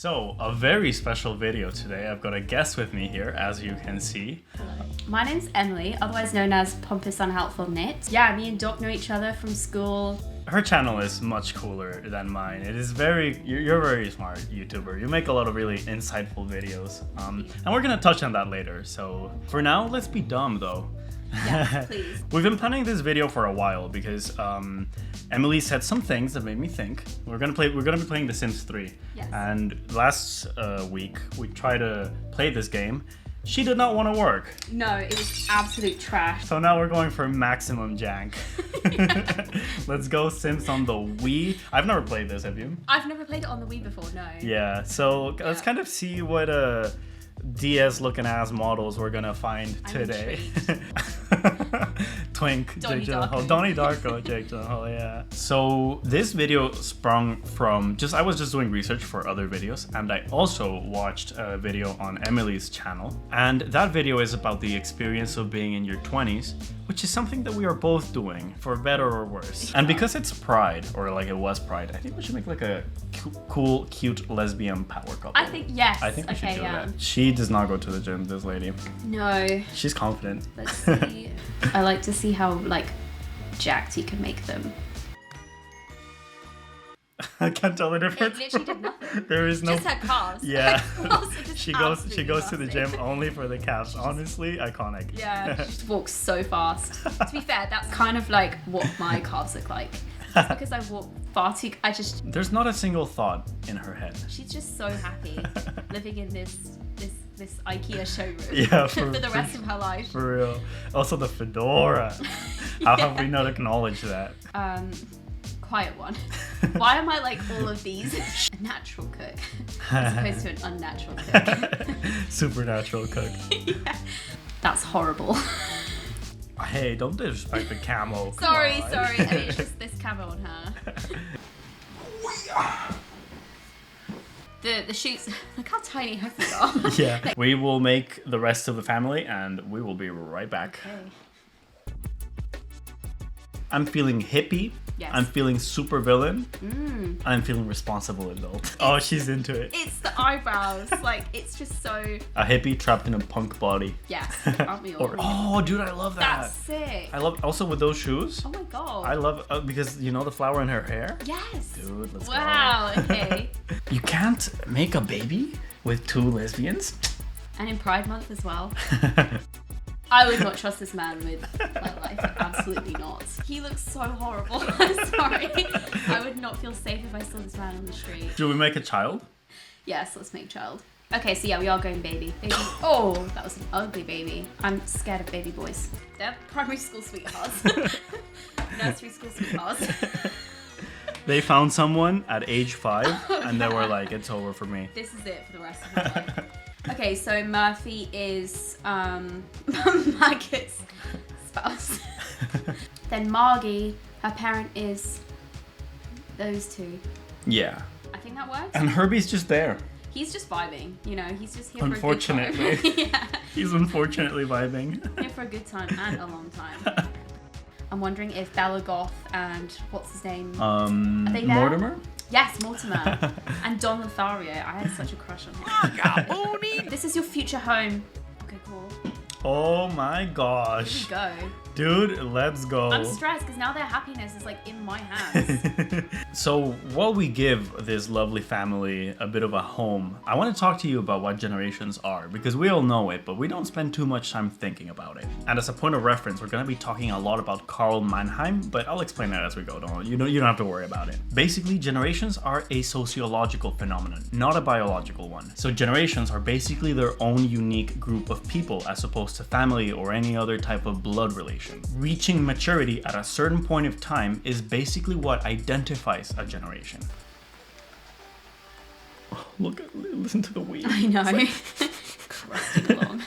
So, a very special video today. I've got a guest with me here, as you can see. My name's Emily, otherwise known as Pompous Unhelpful Nit. Yeah, me and Doc know each other from school. Her channel is much cooler than mine. It is you're a very smart YouTuber. You make a lot of really insightful videos. And we're gonna touch on that later. So, for now, let's be dumb though. Yes, please. We've been planning this video for a while because Emily said some things that made me think. We're gonna be playing The Sims 3. Yes. And last week we tried to play this game. She did not want to work. No, it was absolute trash. So now we're going for maximum jank. Let's go Sims on the Wii. I've never played this, have you? I've never played it on the Wii before, no. Yeah, so let's kind of see what DS looking ass models we're gonna find today. Twink, Jake Gyllenhaal, Donnie Darko, Jake Gyllenhaal, yeah. So this video sprung from I was just doing research for other videos, and I also watched a video on Emily's channel, and that video is about the experience of being in your 20s, which is something that we are both doing, for better or worse. And because it's Pride, or like it was Pride, I think we should make like a cool, cute lesbian power couple. I think, yes. I think we should do that. She does not go to the gym, this lady. No. She's confident. Let's see. I like to see how, like, jacked you can make them. I can't tell the difference. It literally did nothing. There is no. Just her calves. Yeah. Her calves are just She goes to absolutely the gym only for the calves. Honestly, iconic. Yeah, she just walks so fast. To be fair, that's kind of like what my calves look like. Just because I walk far too, There's not a single thought in her head. She's just so happy living in this IKEA showroom. Yeah, for the rest of her life. For real. Also the fedora. How have we not acknowledged that? Quiet one. Why am I like all of these? A natural cook as opposed to an unnatural cook. Supernatural cook. Yeah. That's horrible. Hey, don't disrespect the camo. Sorry. I mean, it's just this camo on her. The shoots, look how tiny her feet are. Yeah. We will make the rest of the family and we will be right back. Okay. I'm feeling hippie. Yes. I'm feeling super villain. I'm feeling responsible adult. Oh, she's into it. It's the eyebrows. Like, it's just so... A hippie trapped in a punk body. Yes, aren't we all? Oh, dude, I love that. That's sick. I love also with those shoes. Oh my god. I love because you know the flower in her hair. Yes. Dude, let's go. Wow. Okay. You can't make a baby with two lesbians. And in Pride Month as well. I would not trust this man with my life. Absolutely not. He looks so horrible. I'm sorry. I would not feel safe if I saw this man on the street. Should we make a child? Yes, let's make child. Okay, so yeah, we are going baby. Oh, that was an ugly baby. I'm scared of baby boys. They're primary school sweethearts. Nursery school sweethearts. They found someone at age 5 and they were like, it's over for me. This is it for the rest of my life. Okay, so Murphy is Maggot's spouse. Then Margie, her parent is those two. Yeah. I think that works. And Herbie's just there. He's just vibing, you know, he's just here Unfortunately. for a good time. Yeah. He's unfortunately vibing. Here for a good time and a long time. I'm wondering if Bella Goth and what's his name? Are they there? Mortimer? Yes, Mortimer. And Don Lothario. I had such a crush on him. This is your future home. Okay, cool. Oh my gosh. Here we go. Dude, let's go. I'm stressed because now their happiness is like in my hands. So while we give this lovely family a bit of a home, I want to talk to you about what generations are, because we all know it, but we don't spend too much time thinking about it. And as a point of reference, we're going to be talking a lot about Karl Mannheim, but I'll explain that as we go. You don't have to worry about it. Basically, generations are a sociological phenomenon, not a biological one. So generations are basically their own unique group of people as opposed to family or any other type of blood relation. Reaching maturity at a certain point of time is basically what identifies a generation. Oh, listen to the weed. I know. Crusting along.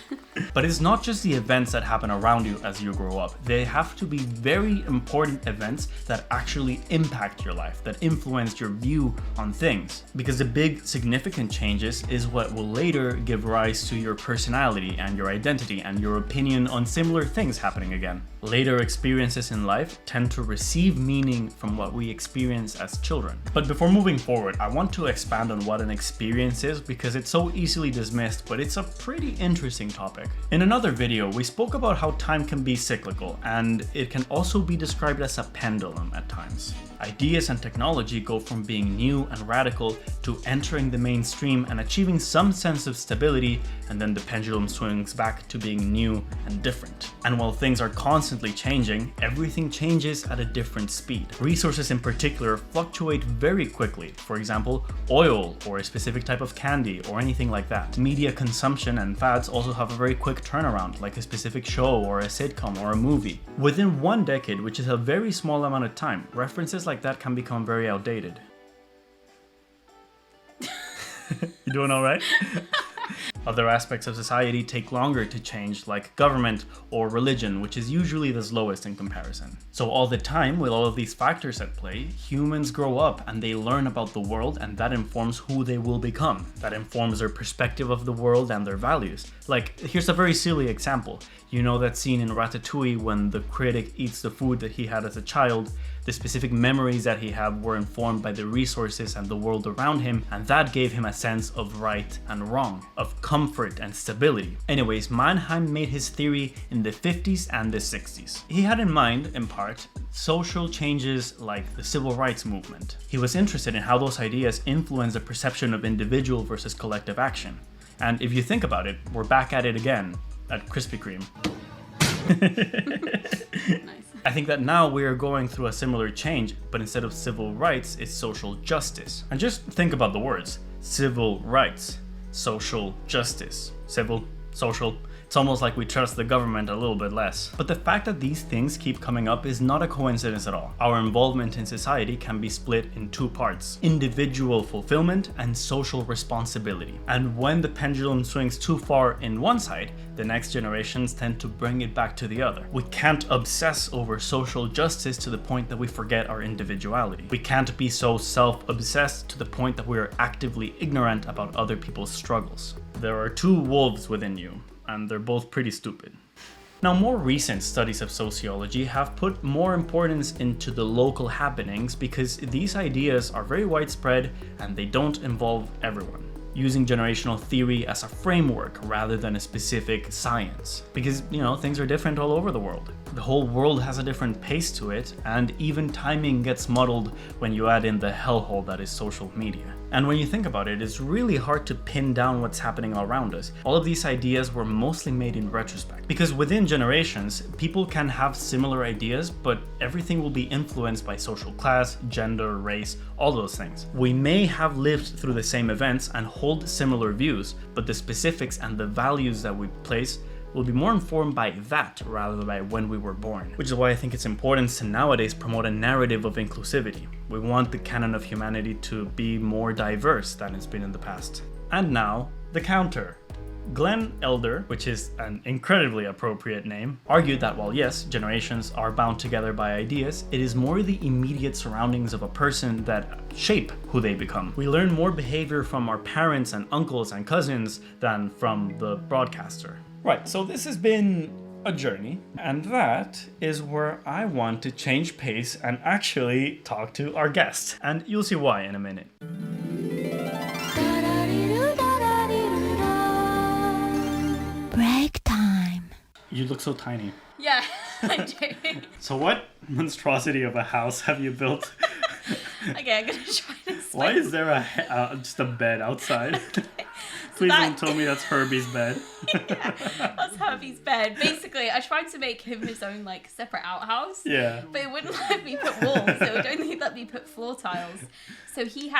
But it's not just the events that happen around you as you grow up. They have to be very important events that actually impact your life, that influence your view on things. Because the big significant changes is what will later give rise to your personality and your identity and your opinion on similar things happening again. Later experiences in life tend to receive meaning from what we experience as children. But before moving forward, I want to expand on what an experience is because it's so easily dismissed, but it's a pretty interesting topic. In another video, we spoke about how time can be cyclical, and it can also be described as a pendulum at times. Ideas and technology go from being new and radical to entering the mainstream and achieving some sense of stability, and then the pendulum swings back to being new and different. And while things are constantly changing, everything changes at a different speed. Resources in particular fluctuate very quickly. For example, oil or a specific type of candy or anything like that. Media consumption and fads also have a very quick turnaround, like a specific show or a sitcom or a movie. Within 1 decade, which is a very small amount of time, references like that can become very outdated. You doing all right? Other aspects of society take longer to change, like government or religion, which is usually the slowest in comparison. So all the time, with all of these factors at play, humans grow up and they learn about the world, and that informs who they will become. That informs their perspective of the world and their values. Like, here's a very silly example. You know that scene in Ratatouille when the critic eats the food that he had as a child? The specific memories that he had were informed by the resources and the world around him, and that gave him a sense of right and wrong, of comfort and stability. Anyways, Mannheim made his theory in the 50s and the 60s. He had in mind, in part, social changes like the civil rights movement. He was interested in how those ideas influence the perception of individual versus collective action. And if you think about it, we're back at it again, at Krispy Kreme. Nice. I think that now we are going through a similar change, but instead of civil rights, it's social justice. And just think about the words. Civil rights, social justice, civil, social. It's almost like we trust the government a little bit less. But the fact that these things keep coming up is not a coincidence at all. Our involvement in society can be split in 2 parts: individual fulfillment and social responsibility. And when the pendulum swings too far in one side, the next generations tend to bring it back to the other. We can't obsess over social justice to the point that we forget our individuality. We can't be so self-obsessed to the point that we are actively ignorant about other people's struggles. There are 2 wolves within you, and they're both pretty stupid. Now, more recent studies of sociology have put more importance into the local happenings because these ideas are very widespread and they don't involve everyone. Using generational theory as a framework rather than a specific science. Because, things are different all over the world. The whole world has a different pace to it, and even timing gets muddled when you add in the hellhole that is social media. And when you think about it, it's really hard to pin down what's happening all around us. All of these ideas were mostly made in retrospect. Because within generations, people can have similar ideas, but everything will be influenced by social class, gender, race, all those things. We may have lived through the same events and hold similar views, but the specifics and the values that we place will be more informed by that rather than by when we were born. Which is why I think it's important to nowadays promote a narrative of inclusivity. We want the canon of humanity to be more diverse than it's been in the past. And now, the counter. Glenn Elder, which is an incredibly appropriate name, argued that while yes, generations are bound together by ideas, it is more the immediate surroundings of a person that shape who they become. We learn more behavior from our parents and uncles and cousins than from the broadcaster. Right, so this has been a journey, and that is where I want to change pace and actually talk to our guest. And you'll see why in a minute. Break time. You look so tiny. Yeah, I do. So what monstrosity of a house have you built? Okay, I'm gonna try to explain. Why is there just a bed outside? Please don't tell me that's Herbie's bed. Yeah, that's Herbie's bed. Basically, I tried to make him his own separate outhouse. Yeah. But it wouldn't let me put walls. It would only let me put floor tiles. So he's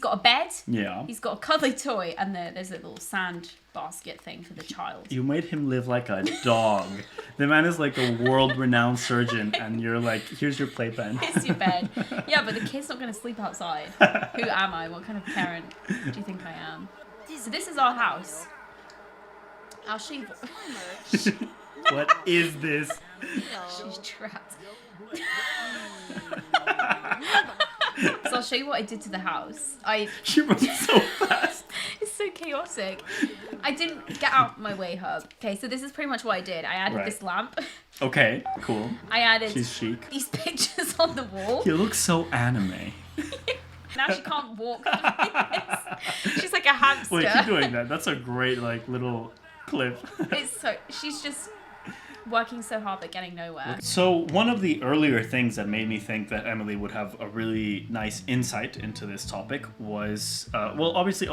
got a bed. Yeah. He's got a cuddly toy, and there's a little sand basket thing for the child. You made him live like a dog. The man is like a world-renowned surgeon, and you're like, here's your playpen. Here's your bed. Yeah, but the kid's not going to sleep outside. Who am I? What kind of parent do you think I am? So this is our house. I'll show you. What is this? She's trapped. So I'll show you what I did to the house. She runs so fast. It's so chaotic. I didn't get out my way, Herb. Okay, so this is pretty much what I did. I added this lamp. Okay, cool. I added She's chic. these pictures on the wall. You look so anime. Now she can't walk through this. She's like a hamster. Wait, keep doing that. That's a great little clip. She's just working so hard but getting nowhere. So one of the earlier things that made me think that Emily would have a really nice insight into this topic was, obviously,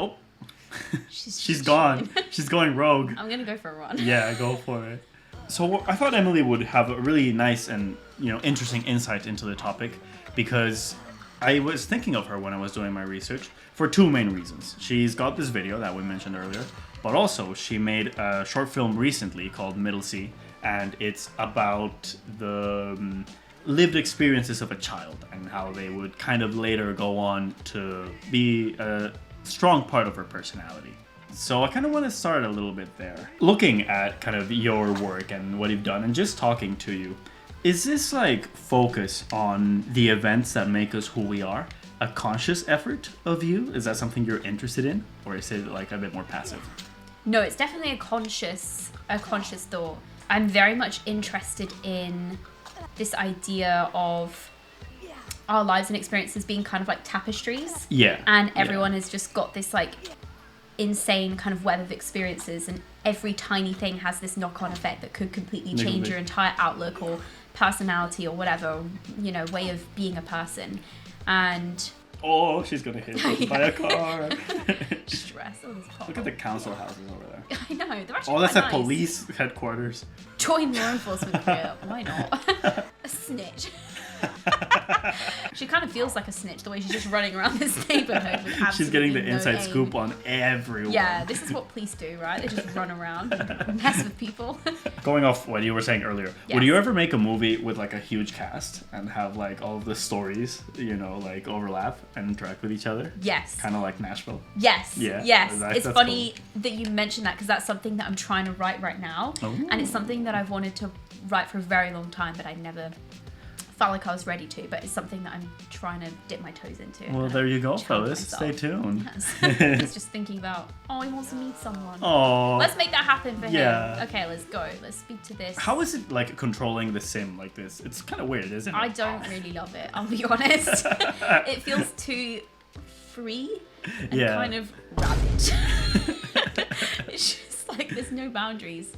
she's gone. She's going rogue. I'm gonna go for a run. Yeah, go for it. So I thought Emily would have a really nice and interesting insight into the topic because I was thinking of her when I was doing my research for two main reasons. She's got this video that we mentioned earlier, but also she made a short film recently called Middle C, and it's about the lived experiences of a child and how they would kind of later go on to be a strong part of her personality. So I kind of want to start a little bit there. Looking at kind of your work and what you've done and just talking to you, is this focus on the events that make us who we are a conscious effort of you? Is that something you're interested in? Or is it a bit more passive? No, it's definitely a conscious thought. I'm very much interested in this idea of our lives and experiences being kind of like tapestries. Yeah. And everyone has just got this insane kind of web of experiences, and every tiny thing has this knock-on effect that could completely change your entire outlook or personality or whatever, way of being a person. And oh, she's gonna hit us by a car. Stress. Look at the council houses over there. I know, they're actually that's quite a nice. police headquarters. Join law enforcement career. Why not? A snitch. She kind of feels like a snitch the way she's just running around this neighborhood with She's getting the no inside aim. scoop on everyone. Yeah, this is what police do, right? They just run around and mess with people. Going off what you were saying earlier, Yes. would you ever make a movie with a huge cast and have all of the stories, overlap and interact with each other? Yes. Kind of like Nashville? Yes. Yeah. Yes. That's It's funny cool. that you mentioned that because that's something that I'm trying to write right now. Ooh. And it's something that I've wanted to write for a very long time, but I never felt like I was ready to. But it's something that I'm trying to dip my toes into. Well, there you go, challenge fellas. myself. Stay tuned. Yes. It's just thinking about, he wants to meet someone. Oh. Let's make that happen for Yeah. him. Okay, let's go. Let's speak to this. How is it controlling the sim like this? It's kind of weird, isn't it? I don't really love it, I'll be honest. It feels too free and kind of rabid. It's just there's no boundaries.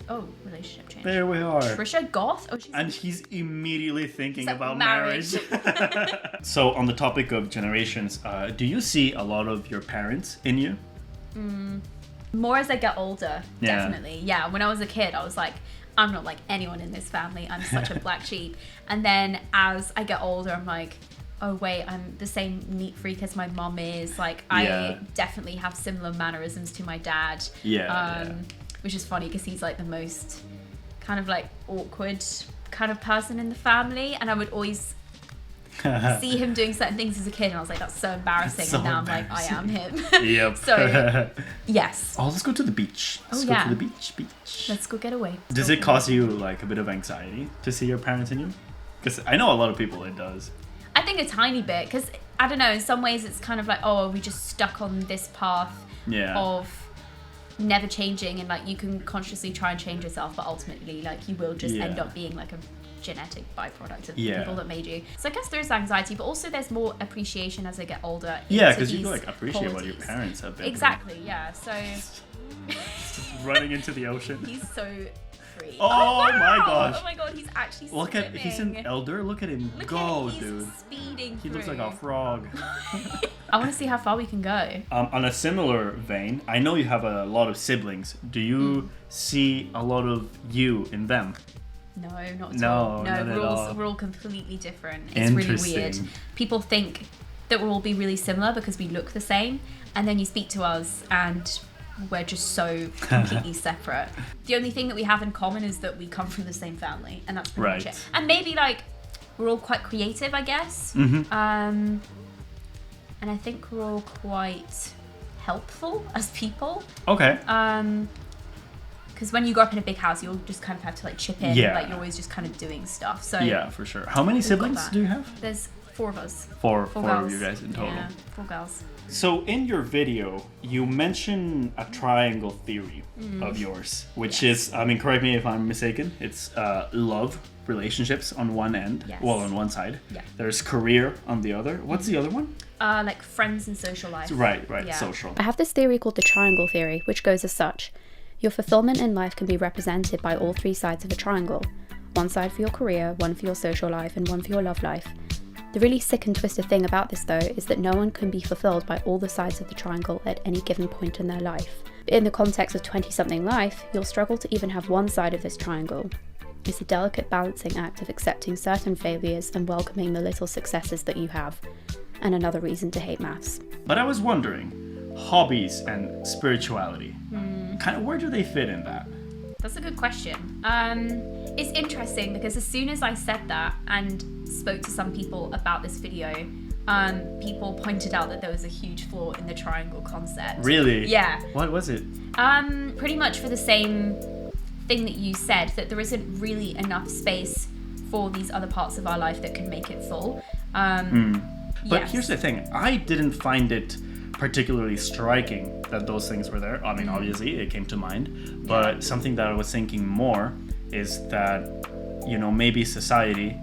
Oh, relationship change. There we are. Trisha Goth? Oh, And he's immediately thinking It's about marriage. So on the topic of generations, do you see a lot of your parents in you? More as I get older, Yeah. definitely. Yeah, when I was a kid, I was like, I'm not like anyone in this family. I'm such a black sheep. And then as I get older, I'm like, oh wait, I'm the same neat freak as my mum is. Yeah. I definitely have similar mannerisms to my dad. Yeah. Which is funny because he's the most kind of awkward kind of person in the family, and I would always see him doing certain things as a kid, and I was like, that's so embarrassing. That's so and now I'm like, I am him. Yep. So yes, Oh, let's go to the beach. Let's Oh, go yeah. to the beach. let's go get away. Does it cause you a bit of anxiety to see your parents in you? Because I know a lot of people it does. I think a tiny bit, because I don't know, in some ways it's kind of are we just stuck on this path of never changing, and you can consciously try and change yourself, but ultimately you will just end up being a genetic byproduct of the people that made you. So I guess there is anxiety, but also there's more appreciation as I get older. Yeah, because because you appreciate what your qualities. parents have been Exactly, yeah. So through. Running into the ocean. he's so free. Oh wow! my gosh. Oh my god, he's actually Look at he's an swimming. elder. Look at him Look go, at him, he's dude. speeding He looks through. like a frog. I want to see how far we can go. On a similar vein, I know you have a lot of siblings. Do you see a lot of you in them? No, not at No, all. No, not at all. we're all completely different. It's really weird. Interesting. People think that we'll all be really similar because we look the same, and then you speak to us and we're just so completely separate. The only thing that we have in common is that we come from the same family, and that's pretty much Right. it. And maybe we're all quite creative, I guess. Mm-hmm. And I think we're all quite helpful as people. Okay. Because when you grow up in a big house, you'll just kind of have to chip in. Yeah. You're always just kind of doing stuff. So Yeah, for sure. How many siblings that. do you have? there's 4 of us. Four girls. of you guys in total. Yeah, 4 girls. So in your video, you mention a triangle theory of yours, which is, I mean, correct me if I'm mistaken, it's love, relationships on one end, well, on one side. Yeah. There's career on the other. What's the other one? Like friends and social life. Right, Yeah. social. I have this theory called the triangle theory, which goes as such. Your fulfillment in life can be represented by all 3 sides of a triangle. One side for your career, one for your social life, and one for your love life. The really sick and twisted thing about this though is that no one can be fulfilled by all the sides of the triangle at any given point in their life. In the context of 20-something life, you'll struggle to even have one side of this triangle. It's a delicate balancing act of accepting certain failures and welcoming the little successes that you have. And another reason to hate maths. But I was wondering, hobbies and spirituality, kind of where do they fit in that? That's a good question. It's interesting because as soon as I said that and spoke to some people about this video, people pointed out that there was a huge flaw in the triangle concept. Really? Yeah. What was it? Pretty much for the same thing that you said, that there isn't really enough space for these other parts of our life that can make it full. But Yes. here's the thing, I didn't find it particularly striking that those things were there. I mean, obviously it came to mind, but something that I was thinking more is that, you know, maybe society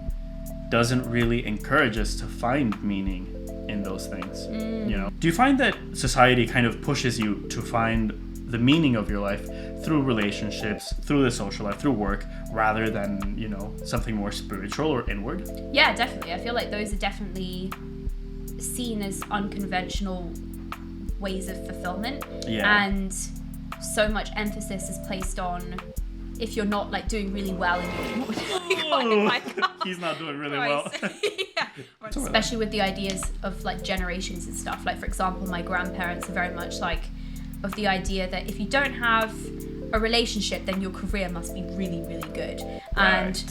doesn't really encourage us to find meaning in those things. You know, do you find that society kind of pushes you to find the meaning of your life through relationships, through the social life, through work, rather than, you know, something more spiritual or inward? Yeah, definitely. I feel like those are definitely seen as unconventional ways of fulfillment. Yeah. And so much emphasis is placed on if you're not like doing really well in your He's not doing really Christ. well. Yeah. Especially with the ideas of like generations and stuff. Like for example, my grandparents are very much like of the idea that if you don't have a relationship, then your career must be really, really good. And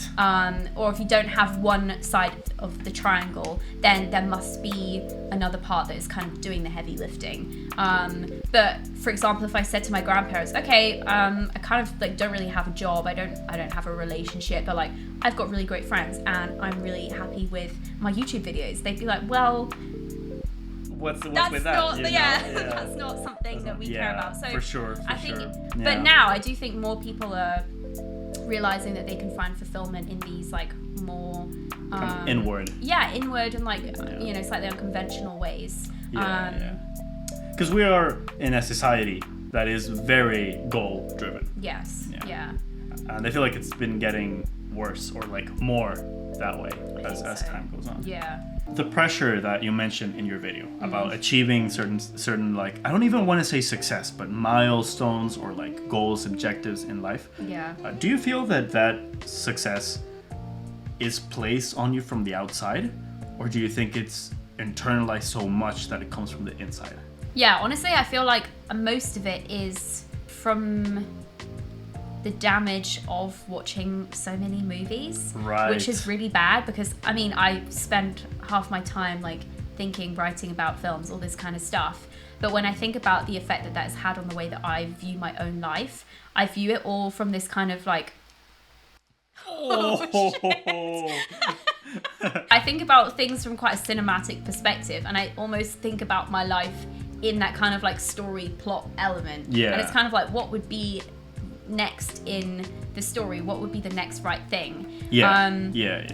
or if you don't have one side of the triangle, then there must be another part that is kind of doing the heavy lifting. But for example, if I said to my grandparents, okay, I kind of like don't really have a job, I don't have a relationship, but like I've got really great friends and I'm really happy with my YouTube videos, they'd be like, well, What's that's with that? not, you know? that's not something that we care about. So for sure. I think, Yeah. but now I do think more people are realizing that they can find fulfillment in these like more Kind of inward. Yeah, inward and like you know, slightly unconventional ways. Because we are in a society that is very goal driven. Yes. Yeah. And I feel like it's been getting worse or like more that way as time goes on. Yeah. The pressure that you mentioned in your video about achieving certain like, I don't even want to say success, but milestones or like goals, objectives in life. Yeah. Do you feel that success is placed on you from the outside, or do you think it's internalized so much that it comes from the inside? Yeah, honestly, I feel like most of it is from the damage of watching so many movies, Right. which is really bad because, I mean, I spend half my time like thinking, writing about films, all this kind of stuff. But when I think about the effect that has had on the way that I view my own life, I view it all from this kind of like, I think about things from quite a cinematic perspective, and I almost think about my life in that kind of like story plot element. Yeah. And it's kind of like, what would be next in the story? What would be the next right thing? And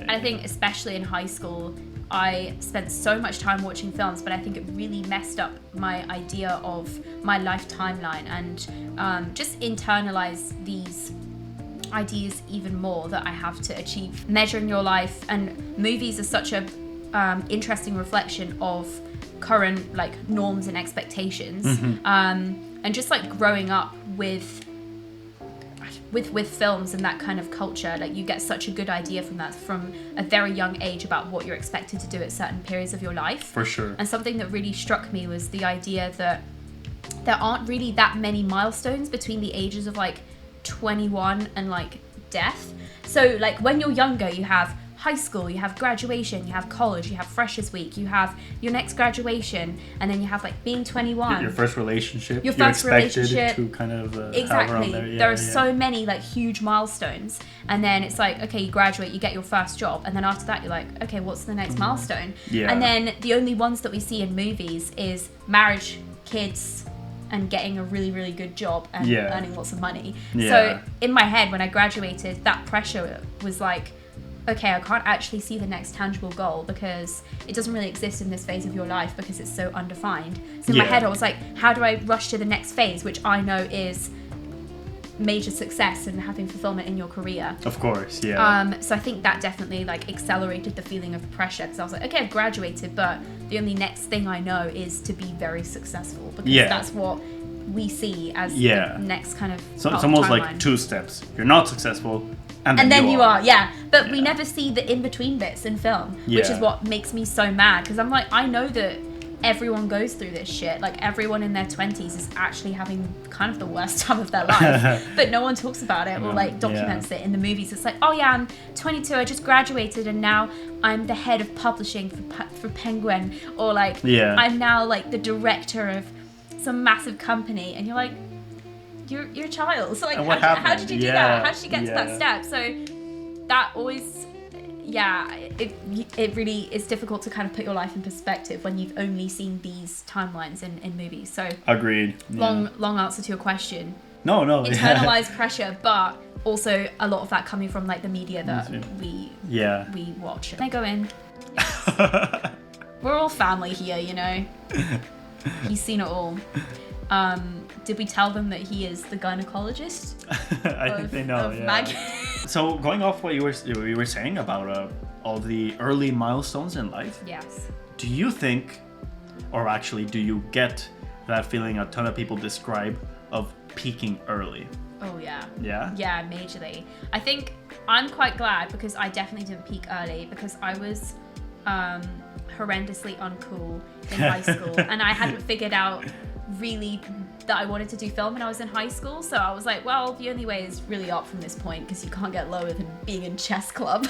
I think especially in high school, I spent so much time watching films, but I think it really messed up my idea of my life timeline and just internalized these ideas even more that I have to achieve. Measuring your life, and movies are such a interesting reflection of current like norms and expectations, and just like growing up with films and that kind of culture, like you get such a good idea from that from a very young age about what you're expected to do at certain periods of your life. For sure. And something that really struck me was the idea that there aren't really that many milestones between the ages of like 21 and like death. So like when you're younger, you have high school, you have graduation, you have college, you have freshers week, you have your next graduation, and then you have like being 21. Your first relationship. Your You're first expected relationship. to kind of have Exactly. around there. Yeah, there are yeah. so many like huge milestones, and then it's like, okay, you graduate, you get your first job, and then after that you're like, okay, what's the next milestone? Yeah. And then the only ones that we see in movies is marriage, kids, and getting a really, really good job and Yeah. earning lots of money. Yeah. So in my head, when I graduated, that pressure was like, okay, I can't actually see the next tangible goal because it doesn't really exist in this phase of your life because it's so undefined. So in my Yeah. head, I was like, how do I rush to the next phase, which I know is major success and having fulfillment in your career. Of course, yeah. So I think that definitely like accelerated the feeling of pressure because I was like, okay, I've graduated, but the only next thing I know is to be very successful because Yeah. that's what we see as Yeah. the next kind of So part it's of almost timeline. like 2 steps. You're not successful, and then you are, yeah. But we Yeah. never see the in-between bits in film, which Yeah. is what makes me so mad because I'm like, I know that everyone goes through this shit. Like everyone in their 20s is actually having kind of the worst time of their life, but no one talks about it or like documents it in the movies. It's like, oh yeah, I'm 22, I just graduated and now I'm the head of publishing for Penguin, or like Yeah. I'm now like the director of some massive company, and you're like, you're a child. So like, And what how happened? did you do Yeah, that? How did you get to that yeah. step? So that always, yeah, it really is difficult to kind of put your life in perspective when you've only seen these timelines in movies. So Agreed. Yeah. long answer to your question. No. Internalized pressure, but also a lot of that coming from like the media that we Yeah. watch. They go in. We're all family here, you know. He's seen it all. Did we tell them that he is the gynecologist? I think they know. Yeah. Maggie? So going off what you were saying about all the early milestones in life, Yes. do you think, or actually, do you get that feeling a ton of people describe of peaking early? Oh yeah. Yeah. Yeah, majorly. I think I'm quite glad because I definitely didn't peak early because I was horrendously uncool in high school and I hadn't figured out really that I wanted to do film when I was in high school. So I was like, well, the only way is really up from this point because you can't get lower than being in chess club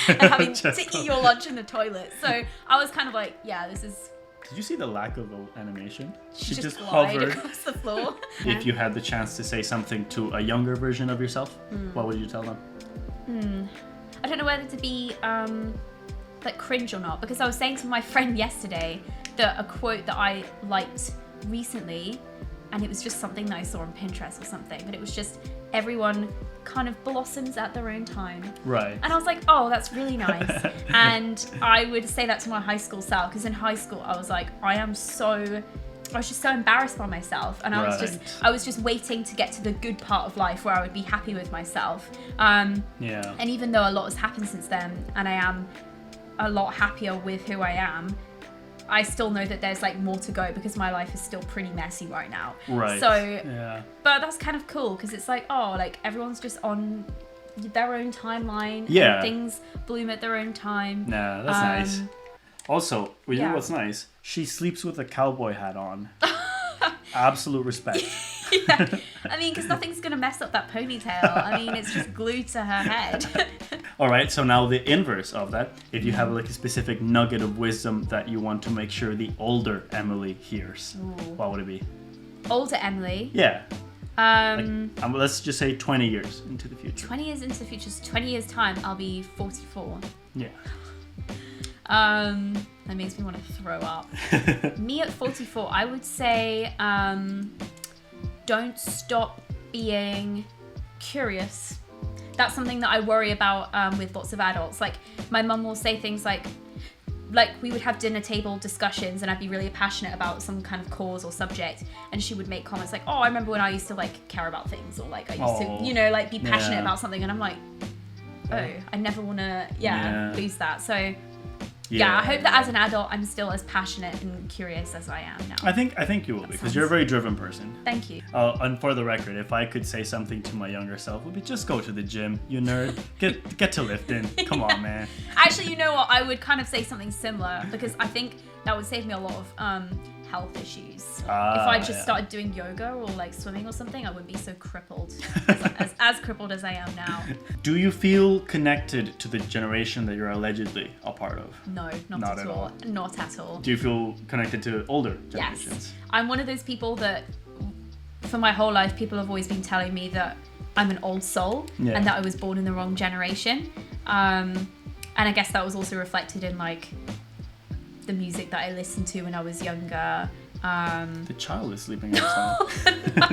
and having to eat your lunch in the toilet. So I was kind of like, yeah, this is... Did you see the lack of animation? She just glide hovered. across the floor. If you had the chance to say something to a younger version of yourself, what would you tell them? I don't know whether to be like cringe or not, because I was saying to my friend yesterday that a quote that I liked recently, and it was just something that I saw on Pinterest or something, but it was just everyone kind of blossoms at their own time. Right. And I was like, oh, that's really nice. And I would say that to my high school self, because in high school I was like, I was just so embarrassed by myself, and I was just waiting to get to the good part of life where I would be happy with myself. Yeah. And even though a lot has happened since then, and I am a lot happier with who I am, I still know that there's like more to go because my life is still pretty messy right now. Right. So, yeah. but that's kind of cool because it's like, oh, like everyone's just on their own timeline. Yeah. And things bloom at their own time. Nah, that's nice. Also, you know yeah. what's nice? She sleeps with a cowboy hat on. Absolute respect. Yeah. I mean, because nothing's going to mess up that ponytail. I mean, it's just glued to her head. All right, so now the inverse of that. If you have like a specific nugget of wisdom that you want to make sure the older Emily hears, what would it be? Older Emily. Yeah. Let's just say 20 years into the future. 20 years into the future, so 20 years time, I'll be 44. Yeah. That makes me want to throw up. Me at 44, I would say, don't stop being curious. That's something that I worry about with lots of adults. Like, my mum will say things like we would have dinner table discussions and I'd be really passionate about some kind of cause or subject, and she would make comments like, oh, I remember when I used to like care about things, or like I used to, you know, like be passionate about something, and I'm like, oh, I never want to lose that. So yeah, I hope that as an adult I'm still as passionate and curious as I am now. I think you will be, because you're a very driven person. Thank you. And for the record, if I could say something to my younger self, it would be just go to the gym, you nerd. Get to lifting. Come on, man. Actually, you know what? I would kind of say something similar, because I think that would save me a lot of health issues. If I just started doing yoga or like swimming or something, I wouldn't be so crippled as crippled as I am now. Do you feel connected to the generation that you're allegedly a part of? No, not at all. Not at all. Do you feel connected to older generations? Yes. I'm one of those people that for my whole life people have always been telling me that I'm an old soul and that I was born in the wrong generation. And I guess that was also reflected in like the music that I listened to when I was younger. The child is sleeping outside. No.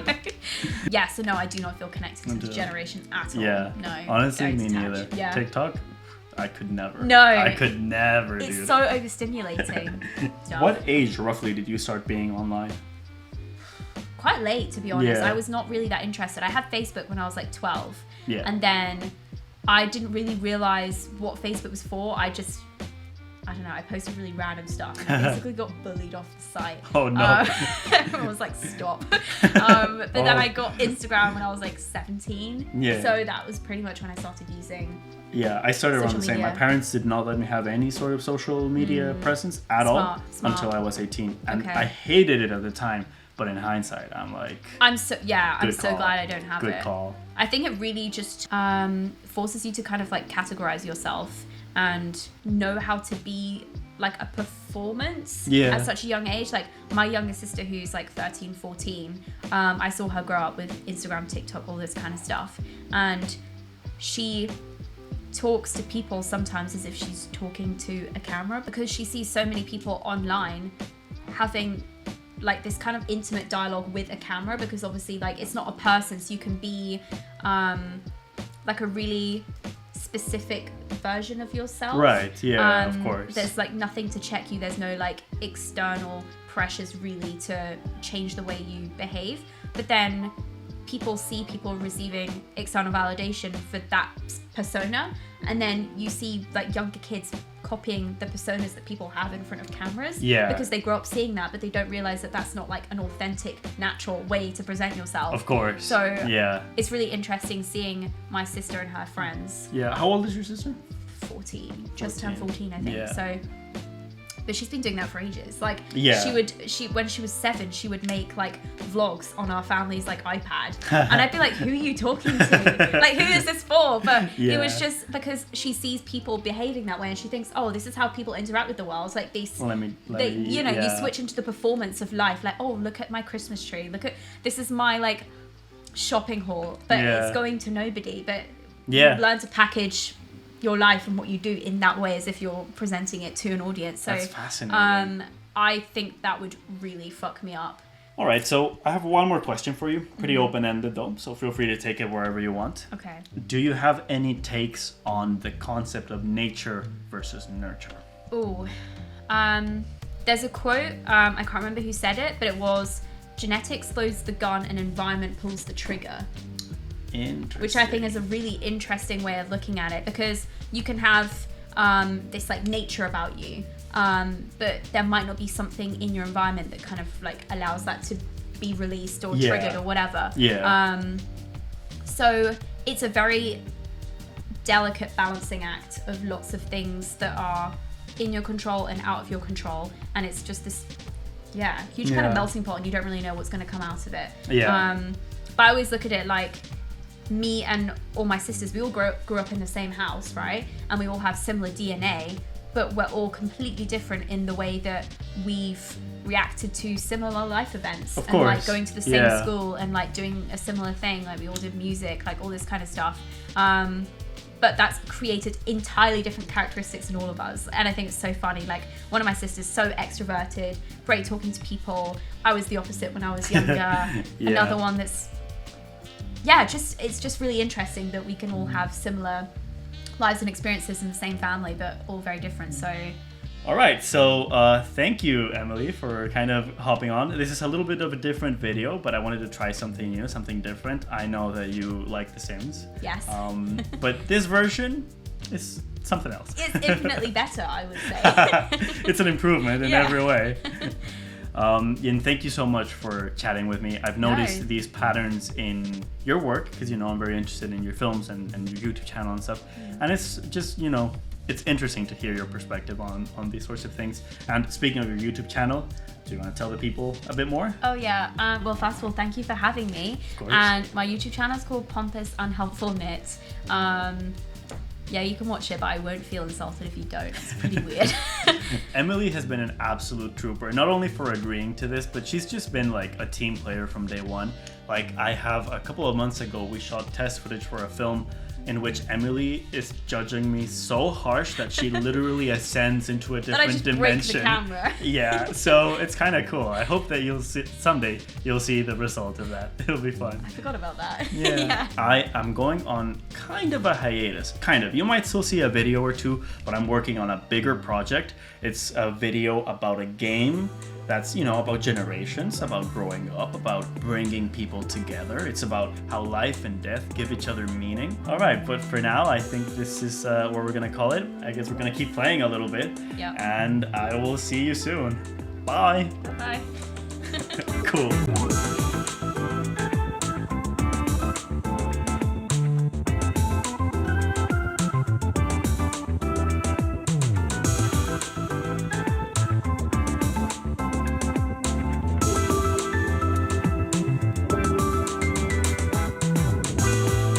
Yeah, so no, I do not feel connected to the generation at all. Yeah. No. Honestly, very me detached. neither. Yeah. TikTok, I could never. No. I could never do It's so overstimulating. stuff. What age roughly did you start being online? Quite late, to be honest. Yeah. I was not really that interested. I had Facebook when I was like 12. Yeah. And then I didn't really realize what Facebook was for. I don't know, I posted really random stuff and I basically got bullied off the site. Oh no. Everyone was like, stop. But then I got Instagram when I was like 17. Yeah. So that was pretty much when I started using. Yeah, I started around Social the same. My media. parents did not let me have any sort of social media presence at all Smart. until I was 18. And Okay. I hated it at the time, but in hindsight, I'm like, I'm so Good call. glad I don't have good it. call. I think it really just forces you to kind of like categorize yourself and know how to be like a performance Yeah. at such a young age. Like my younger sister who's like 13, 14, I saw her grow up with Instagram, TikTok, all this kind of stuff. And she talks to people sometimes as if she's talking to a camera because she sees so many people online having like this kind of intimate dialogue with a camera, because obviously like it's not a person, so you can be like a really specific version of yourself. Right, yeah, of course. There's like nothing to check you. There's no like external pressures really to change the way you behave. But then people see people receiving external validation for that persona, and then you see like younger kids copying the personas that people have in front of cameras, because they grow up seeing that, but they don't realize that that's not like an authentic, natural way to present yourself. Of course. So yeah, it's really interesting seeing my sister and her friends. Yeah. How old is your sister? 14, just turned 14, I think. Yeah. So, but she's been doing that for ages. Like, Yeah. when she was 7, she would make like vlogs on our family's like iPad, and I'd be like, "Who are you talking to? Like, who is this for?" But it was just because she sees people behaving that way, and she thinks, "Oh, this is how people interact with the world." Like you switch into the performance of life. Like, "Oh, look at my Christmas tree. Look at this is my like shopping haul," but it's going to nobody. But you learn to package your life and what you do in that way as if you're presenting it to an audience. So That's fascinating. I think that would really fuck me up. All right, so I have one more question for you. Pretty open-ended though, so feel free to take it wherever you want. Okay. Do you have any takes on the concept of nature versus nurture? Ooh. There's a quote, I can't remember who said it, but it was, "Genetics loads the gun and environment pulls the trigger." Interesting. Which I think is a really interesting way of looking at it, because you can have this like nature about you, but there might not be something in your environment that kind of like allows that to be released or triggered or whatever. So it's a very delicate balancing act of lots of things that are in your control and out of your control, and it's just this huge kind of melting pot, and you don't really know what's going to come out of it. But I always look at it like, me and all my sisters, we all grew up in the same house, right? And we all have similar DNA, but we're all completely different in the way that we've reacted to similar life events. Of and course. like going to the same school and like doing a similar thing. Like we all did music, like all this kind of stuff. But that's created entirely different characteristics in all of us. And I think it's so funny. Like one of my sisters, so extroverted, great talking to people. I was the opposite when I was younger. Another one that's it's just really interesting that we can all have similar lives and experiences in the same family, but all very different. So all right, so thank you, Emily, for kind of hopping on. This is a little bit of a different video, but I wanted to try something new, something different. I know that you like The Sims. Yes. But this version is something else. It's infinitely better, I would say. It's an improvement in every way. And thank you so much for chatting with me. I've noticed these patterns in your work, because I'm very interested in your films and your YouTube channel and stuff. And it's just it's interesting to hear your perspective on these sorts of things. And speaking of your YouTube channel, do you want to tell the people a bit more? Oh yeah. Well, first of all, thank you for having me. Of course. And my YouTube channel is called Pompous Unhelpful Nit. Yeah, you can watch it, but I won't feel insulted if you don't. It's pretty weird. Emily has been an absolute trooper, not only for agreeing to this, but she's just been like a team player from day one. Like, I have a couple of months ago, we shot test footage for a film in which Emily is judging me so harsh that she literally ascends into a But I different just break dimension. the camera. Yeah, so it's kind of cool. I hope that someday you'll see the result of that. It'll be fun. I forgot about that. Yeah. I am going on kind of a hiatus. Kind of. You might still see a video or two, but I'm working on a bigger project. It's a video about a game that's, about generations, about growing up, about bringing people together. It's about how life and death give each other meaning. All right, but for now, I think this is what we're going to call it. I guess we're going to keep playing a little bit. Yep. And I will see you soon. Bye. Bye. Cool.